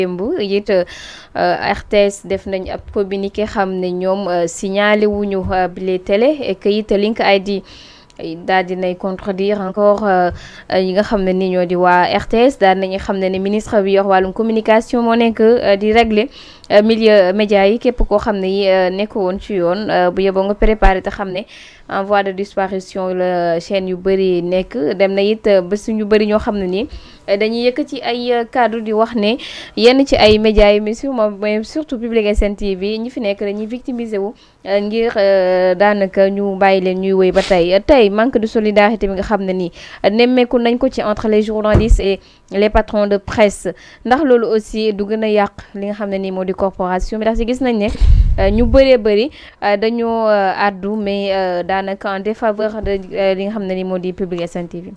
démb it RTS def nañ ab communiqué xam ne ñoom signalé wuñu bile télé et que it Link ID daal dinay contredire encore ñi nga xam ne ni ñoo di waa RTS daal nañu xam ne ministre bi yor wàllum communication moo nekk di régler milieu média yi képp koo xam ne nekk woon ci yoon bu yeboo nga préparé te xam ne en voie de disparition la chaîne yu bëri nekk dem na it ba suñu bëri ñoo xam ne nii dañuy yëkkati ay cadre di wax ne yenn ci ay médias yi mais surtout Public SN TV ñi fi nekk dañuy victimiser wu ngir daanaka ñu bàyyi leen ñuy wéy ba tey manque de solidarité bi nga xam ne nii nemmeeku nañ ko ci entre les journalistes et les patrons de presse ndax loolu aussi du gën a yàq li nga xam ne nii moo di corporation bi ndax si gis nañ ne ñu bëree bëri dañoo àddu mais daanaka en défaveur de li nga xam ne nii moo di Public SN TV.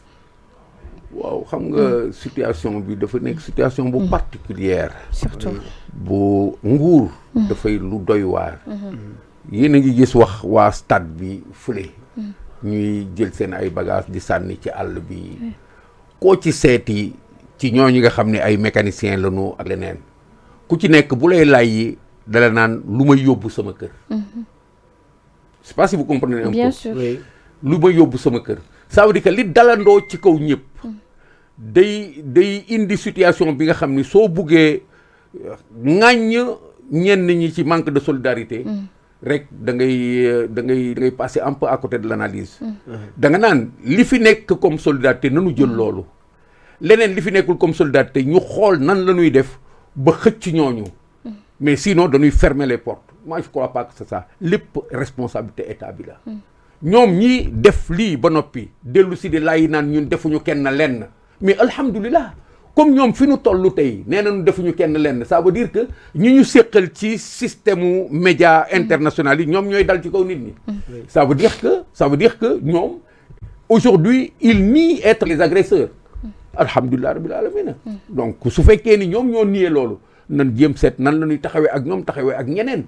waaw xam nga situation bi dafa nekk situation bu particulière surtout bu nguur dafay lu doy waar yéen a ngi gis wax waa stade bi fële ñuy jël seen ay bagages di sànni ci àll bi koo ci seeti ci ñooñu nga xam ne ay mécaniciens lañu ak leneen ku ci nekk bu lay laaj yi dala naan lu may yóbbu sama kër je sais pas si vous comprenez un peu. Bien sûr. lu may yóbbu sama kër ça veut dire que li dalandoo ci kaw ñëpp day indi situation bi nga xam ni soo buggee ŋàññ ñenn ñi ci manque de solidarité rek da ngay passer un peu à côté de l'analyse da nga naan li fi nekk comme solidarité nanu jël loolu leneen li fi nekkul comme solidarité ñu xool nan la ñuy def ba xëcc ñooñu mais sinon dañuy fermer les portes moi je crois pas que c'est ça lépp responsabilité état bi la ñoom ñi def lii ba noppi dellu si di layi naan ñun defuñu kenn lenn mais alhamdulilah comme ñoom fi ñu toll tey nee nañu defuñu kenn lenn ça veut dire que ñu séqal ci système u média international yi ñoom ñooy dal ci kaw nit ñi ça veut dire que ñoom aujourd'hui ils nient être les agresseurs alhamdulilah rabbil alamin donc su fekkee ni ñoom ñoo niee loolu nan jéem seet nan la ñuy taxawee ak ñoom taxawee ak ñeneen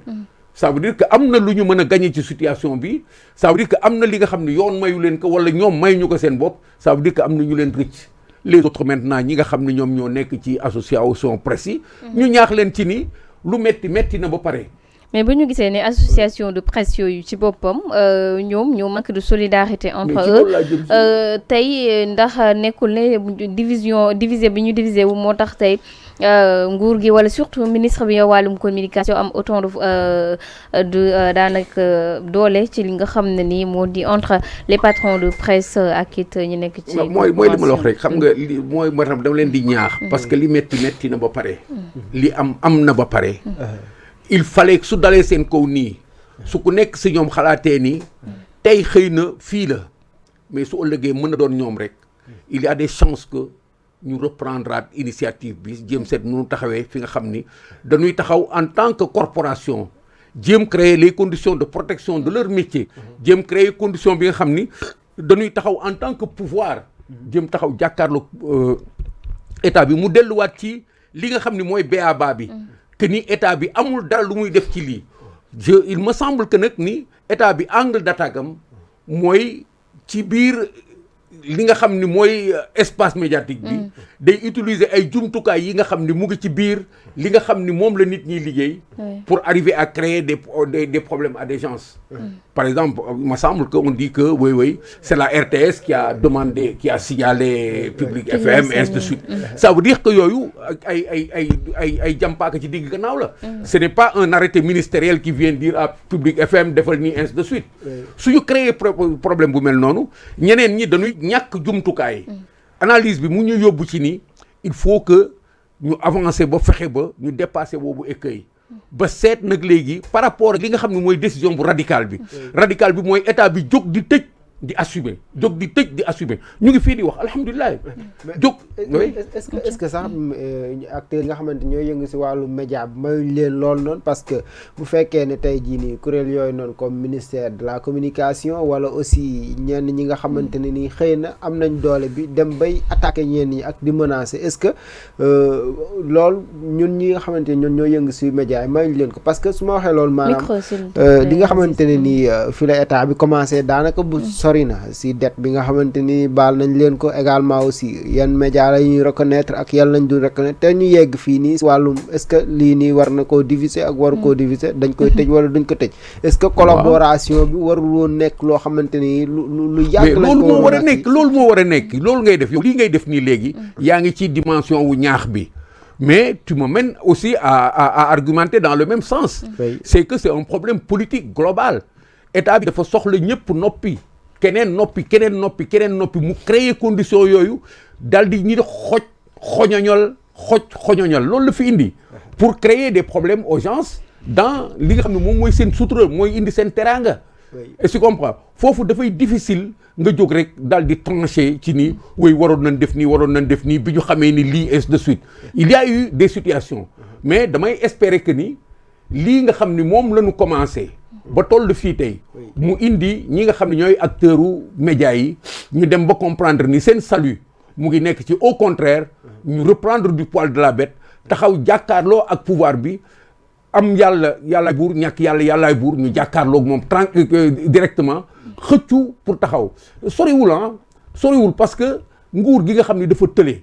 ça veut dire que am na lu ñu mën a gagner ci situation bi ça veut dire que am na li nga xam ne yoon mayu leen ko wala ñoom may ñu ko seen bopp ça veut dire que am na ñu leen rëcc les autres maintenant ñi nga xam ne ñoom ñoo nekk ci association presse yi ñu ñaax leen ci ni lu metti na ba pare mais bu ñu gisee ne association de presse yooyu ci boppam ñoom ñoo manque de solidarité entre eux tey ndax nekkul ne divisé bi ñu divisé wu moo tax tey nguur gi wala surtout ministre bi yow wàllum communication am autant de daanaka doole ci li nga xam ne nii moo di entre les patrons de presse ak it ñu nekk ci mooy li ma la wax rek xam nga li mooy moo tax dama leen di ñaax parce que li metti na ba pare li am na ba pare il fallait su dalee seen kaw nii su ku nekk si ñoom xalaatee nii tey xëy na fii la mais su ëllëgee mën na doon ñoom rek il y a des chances que ñu reprendre initiative bi jéem seet nu taxawee fi nga xam ni dañuy taxaw en tant que corporation jéem créer les conditions de protection de leur métier jéem créer condition bi nga xam ni dañuy taxaw en tant que pouvoir jéem taxaw jàkkaarloo état bi mu delluwaat ci li nga xam ni mooy BABA bi que ni état bi amul dara lu muy def ci lii il me semble que nag ni état bi angle d'attaque am mooy ci biir li nga xam ni mooy espace médiatique bi day utiliser ay jumtukaay yi nga xam ni mu ngi ci biir li nga xam ni moom la nit ñiy liggéey pour arriver à créer des problèmes à des gens par exemple il me semble que on dit que oui c'est la RTS qui a signalé Public FM ainsi de suite ça veut dire que yooyu ay jàmpaaka ci digg gannaaw la ce n'est pas un arrêté ministériel qui vient dire à Public FM defal nii ainsi de suite suñu créer problème bu mel noonu ñeneen ñi dañuy ñàkk jumtukaay analyse bi mu ñu yóbbu ci ni il faut que ñu avancer ba fexe ba ñu dépasser boobu écueil ba seet nag léegi par rapport ak li nga xam ne mooy décision bu radicale bi mooy état bi jóg di tëj di assumer jóg di tëj di assumer ñu ngi fii di wax alhamdulilah jóg est-ce que sax acteurs yi nga xamante ñooy yëngu si wàllu média bi mayuñ leen loolu noonu parce que bu fekkee ne tey jii nii kuréel yooyu noonu comme ministère de la communication wala aussi ñenn ñi nga xamante ne nii xëy na am nañ doole bi dem bay attaquer ñenn ñi ak di menacer est-ce que loolu ñun ñi nga xamante ne ñun ñoo yëngu si média yi mayuñ leen ko parce que su ma waxee loolu maanaam li nga xamante ne nii fi la état bi commencé daanaka bu sore sori na si dette bi nga xamante ni baal nañ leen ko également aussi yan média la ñuy reconnaître ak yan lañ dul reconnaître te ñu yegg fii nii si wàllum est-ce que lii nii war na koo diviser ak waru koo diviser dañ koy tëj wala duñ ko tëj est-ce que collaboration bi warul woon nekk loo xamante ni lu yàgg lañ ko loolu moo war a nekk loolu ngay def yow lii ngay def nii léegi yaa ngi ci dimension wu ñaax bi mais tu me mènes aussi à argumenter dans le même sens. Oui. C'est que c'est un problème politique global. État bi dafa soxla ñëpp noppi keneen noppi mu créer condition yooyu dal di ñi di xoñoñol loolu la fi indi pour créer des problèmes aux gens dans li nga xam ne moom mooy seen sutura mooy indi seen teraanga. Est-ce que tu comprends foofu dafay difficile nga jóg rek daal di trancher ci nii woy waroon nañ def nii bi ñu xamee ni lii ainsi de suite il y a eu des situations mais damay espérer que ni lii nga xam ni moom la ñu commencé ba toll fii tey mu indi ñi nga xam ne ñooy acteurs u médias yi ñu dem ba comprendre ni seen salut mu ngi nekk ci au contraire ñu reprendre du poil de la bête taxaw jàkkaarloo ak pouvoir bi am yàllaay buur ñàkk yàllaay buur ñu jàkkaarloog moom directement xëccu pour taxaw soriwul parce que nguur gi nga xam ne dafa tële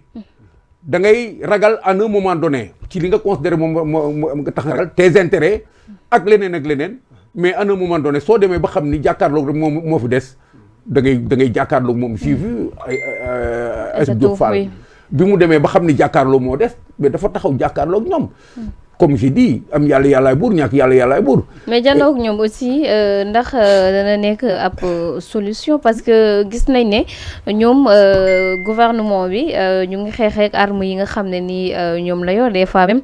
da ngay ragal à un moment donné ci li nga considéré moom nga tax ragal tes intérêts ak leneen mais à un moment donné soo demee ba xam ni jàkkaarloog rek moom moo fi des da ngay jàkkaarloog moom j'ai vu Aïssatou Diop Fall bi mu demee ba xam ni jàkkaarloog moo des mais dafa taxaw jàkkaarloog ñoom comme j'ai dit am yàllaay buur ñàkk yàllaay buur. mais jàndoog ñoom aussi ndax dana nekk ab solution parce que gis nañ ne ñoom gouvernement bi ñu ngi xeex ak armes yi nga xam ne ni ñoom la yor des fois même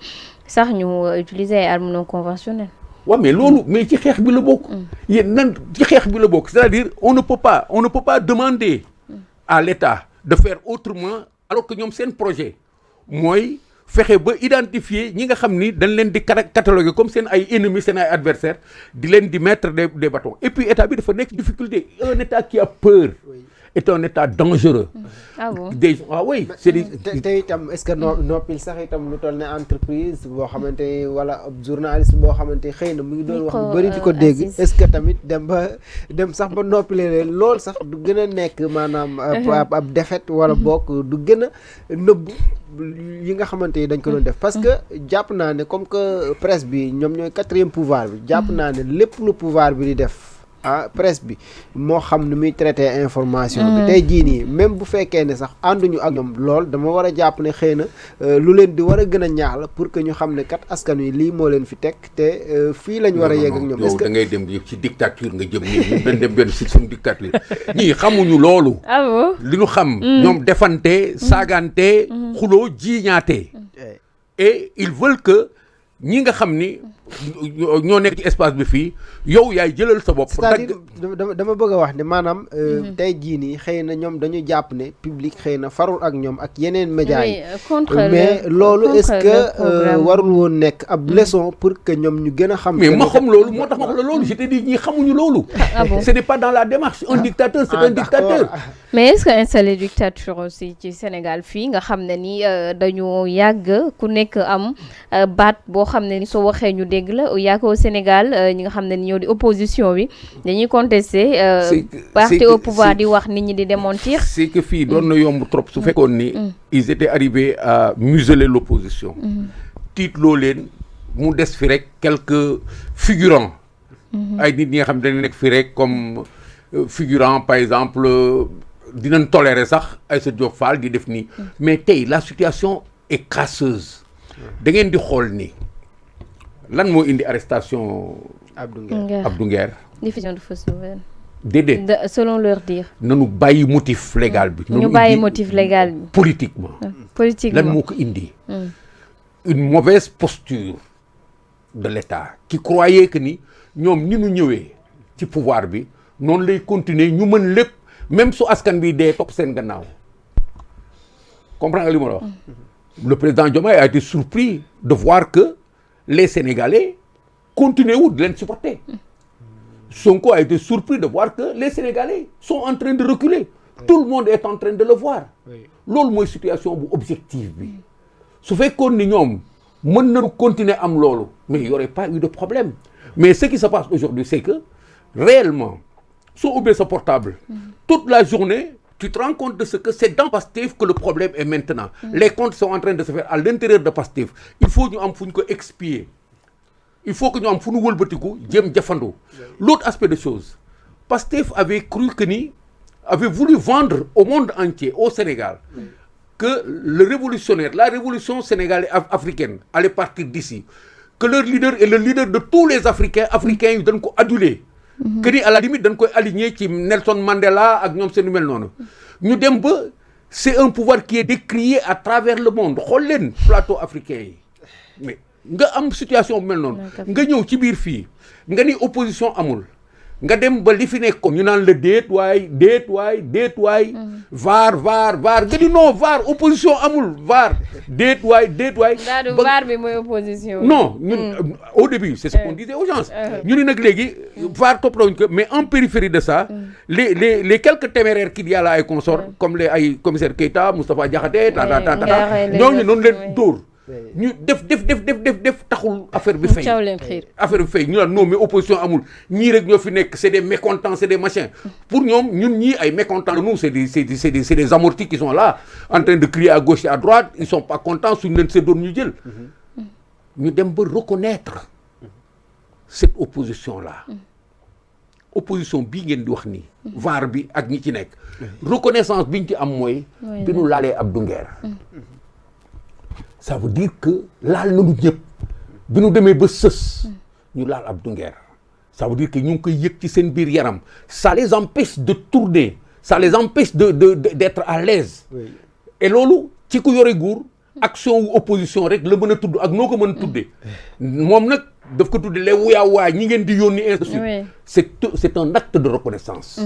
sax ñu utiliser ay armes non conventionnelles. waaw mais loolu mais ci xeex bi la bokk. yéen ci xeex bi la bokk c'est-à-dire on ne peut pas demander à l'État de faire autrement alors que ñoom seen projet mooy. fexe ba identifier ñi nga xam ni dañ leen di cataloguer comme seen ay ennemis seen ay adversaires di leen di mettre des bâtons et puis état bi dafa nekk difficulté un état qui a peur est un état dangereux. Ah bon? Oui c'est des te itam est-ce que noppil sax itam lu toll ne entreprise boo xamante ni wala journaliste boo xamante xëy na mu ngi doon wax lu bëri di ko dégg est-ce que tamit dem sax ba noppile leen loolu sax du gën a nekk maanaam ab défaite wala bokk du gën a nëbb yi nga xamante ni dañ ko doon def parce que jàpp naa ne comme que presse bi ñoom ñooy quatrième pouvoir bi jàpp naa ne lépp lu pouvoir bi di def presse bi moo xam ni muy traité information bi tey jii nii même bu fekkee ne sax ànduñu ak ñoom lool dama war a jàpp ne xëy na lu leen di war a gën a ñaax la pour que ñu xam ne kat askan wi lii moo leen fi teg te fii lañ war a yegg ak ñoom est-ce que da ngay dem ci dictature nga jëm nii dañ dem benn si suñu dictature ñii xamuñu loolu li ñu xam ñoom defante saagante xuloo jiiñaate et ils veulent que ñi nga xam ni ñoo nekk ci espace bi fii yow yaay jëlal sa bopp. c'est-à-dire dama bëgg a wax ne maanaam tey jii nii xëy na ñoom dañu jàpp ne public xëy na farul ak ñoom ak yeneen médias yi mais loolu est-ce que warul woon nekk ab leçon pour que ñoom ñu gën a xam. mais ma xam loolu moo tax ma wax la loolu je te dis ñii xamuñu loolu. ce n'est pas dans la démarche un dictateur c'est un dictateur. mais est-ce que installer dictature aussi ci Sénégal fii nga xam ne ni dañu yàgg ku nekk am baat boo xam ne ni soo waxee ñu dégg la yaa ko au Sénégal ñi nga xam ne ni ñoo di opposition bi dañuy contester parti au pouvoir di wax nit ñi di démentir. c'est que fii doon na yomb trop su fekkoon ni ils étaient arrivés à museler l'opposition tiitloo leen mu des fi rek quelques figurants ay nit ñi nga xam ne dañu nekk fi rek comme figurant par exemple dinañ tolérer sax Aïssatou Diop Fall di def nii mais tey la situation est crasseuse da ngeen di xool ni lan moo indi arrestation Abdou Nguer diffusion de fausses nouvelles déedéet selon leur dire nanu bàyyi motif légal bi ñu bàyyi motif légal bi politiquement lan moo ko indi une mauvaise posture de l'État qui croyait que ni ñoom ni ñu ñëwee ci pouvoir bi noonu lay continuer ñu mën lépp même su askan bi dee topp seen gannaaw comprends nga li ma la wax le président Diomaye a été surpris de voir que les Sénégalais continuaient de les supporter. Sonko a été surpris de voir que les Sénégalais sont en train de reculer. Tout le monde est en train de le voir. Loolu mooy situation bu objective bi su fekkoon ni ñoom mën nañu continuer am loolu mais il y aurait pas eu de problème mais ce qui se passe aujourd'hui c'est que réellement soo ubbee sa portable toute la journée tu te rends compte de ce que c'est dans Pastef que le problème est maintenant. Les comptes sont en train de se faire à l'intérieur de Pastef. Il faut ñu am fu ñu ko expier. Il faut que ñu am fu ñu wëlbatiku jëm jafandoo. L'autre aspect de chose, Pastef avait cru que avait voulu vendre au monde entier, au Sénégal, que la révolution sénégalaise africaine allait partir d'ici. Que leur leader est le leader de tous les Africains yu dañ ko aduler. Que ni à la limite dañ koy aligner ci Nelson Mandela ak ñoom seen mel noonu. ñu dem ba c'est un pouvoir qui est décrié à travers le monde xool leen plateau africain yi mais nga am situation bu mel noonu. nga ñëw ci biir fii nga ni opposition amul. nga dem ba li fi nekkoon ñu naan la déet waay vaar nga di non vaar opposition amul vaar déet waay. daal vaar bi mooy opposition. non ñun au début c'est ce qu'on disait aux gens. ñu ni nag léegi vaar toppatoo ñu ko mais en périphérie de ça. les quelques téméraires qu'il y a là ay consorts comme les ay commissaire Keita Moustapha Diakhaté ñooñu noonu leen dóor. ñu def taxul affaire bi fay affaire bi fay ñu naan non mais opposition amul ñii rek ñoo fi nekk c'est des mécontents c'est des machins pour ñoom ñun ñii ay mécontents la nous c'est des amortis qui sont là en train de crier à gauche et à droite ils sont pas contents suñu leen seddoon ñu jël ñu dem ba reconnaître cette opposition là opposition bii ngeen di wax nii VAR bi ak ñi ci nekk reconnaissance bi ñu ci am mooy bi ñu laalee Abdou Nguer ça veut dire que laal nañu ñëpp bi ñu demee ba sës ñu laal Abdou Nguer ça veut dire que ñu ngi koy yëg ci seen biir yaram ça les empêche de tourner ça les empêche d'être à l'aise et loolu ci ku yore nguur action wu opposition rek la mën a tudd ak noo ko mën a tuddee moom nag daf ko tuddee les wuyaa ñi ngeen di yónni ainsi de suite c'est un acte de reconnaissance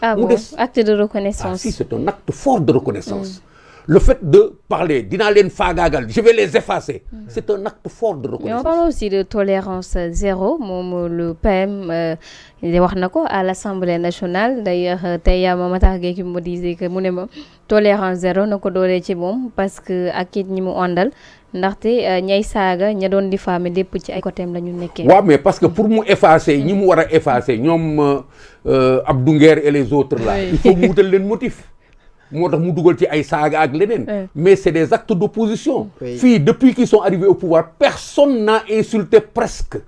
bon acte de reconnaissance si c'est un acte fort de reconnaissance le fait de parler dinaa leen faagaagal je vais les effacer c'est un acte fort de reconnaissance. Mais on parle aussi de tolérance zéro moom le PM wax na ko à l'Assemblée nationale d'ailleurs tey yaa ma Matar Gueye ki mu disait que mu ne ma tolérance zéro na ko doolee ci moom parce que ak it ñi mu àndal ndaxte ñay saaga ña doon diffamer lépp ci ay côté la ñu nekkee. waaw mais parce que pour mu effacer ñi mu war a effacer ñoom Abdou Nguer et les autres là il faut mu wutal leen motif. moo tax mu dugal ci ay saaga ak leneen mais c'est des actes d'opposition fii depuis qu'ils sont arrivés au pouvoir personne n'a insulté presque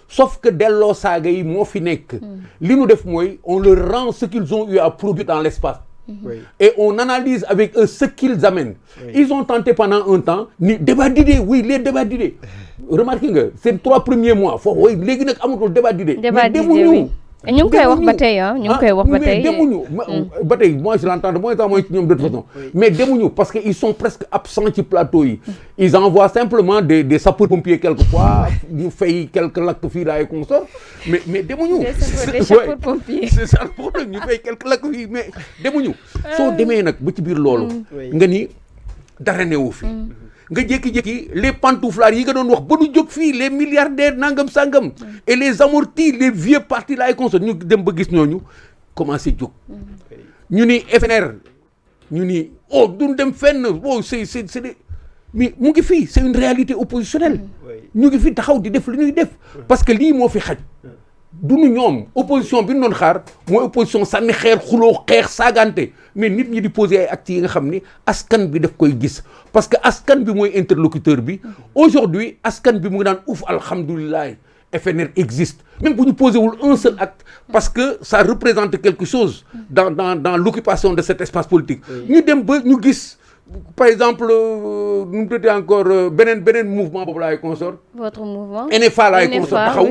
sauf que delloo saaga yi moo fi nekk li nu def mooy on leur rend ce qu'ils ont eu à produire dans l'espace et on analyse avec eux ce qu'ils amènent ils ont tenté pendant un temps ni débat d'idées les débats d'idées remarquez nga ces 3 premiers mois foofu léegi nag amatul débat d'idées mais demuñu ñu ngi koy wax ba tey ñu ngi koy wax ba tey mais demuñu ba tey moi je l'entends de moins en moins ci ñoom de toute façon mais demuñu parce que ils sont presque absents ci plateau yi ils envoient simplement des sapeurs-pompiers quelquefois ñu fay quelques lactes fii là et consorts mais demuñu des sapeurs-pompiers c'est ça le problème ñu fay quelques lactes fii mais demuñu soo demee nag ba ci biir loolu nga ni dara newu fi nga jékki-jékki les pantouflards yi nga doon wax ba nu jóg fii les milliardaires nangam sangam et les amortis les vieux partis là et consorts ñu dem ba gis ñooñu commencé jóg ñu ni FNR ñu ni duñ dem fenn c'est mais mu ngi fii c'est une réalité oppositionnelle ñu ngi fi taxaw di def li ñuy def parce que lii moo fi xaj duñu ñoom opposition bi ñu doon xaar mooy opposition sànni xeer xuloo xeex saagante mais nit ñi di poser ay actes yi nga xam ni askan bi daf koy gis parce que askan bi mooy interlocuteur bi aujourd'hui askan bi mu ngi naan ouf alhamdulilah FNR existe même bu ñu posé wul un seul acte parce que ça représente quelque chose dans l'occupation de cet espace politique ñu dem ba ñu gis par exemple nu mu tuddee encore beneen mouvement boobu laay consort votre mouvement NFA laay consort taxaw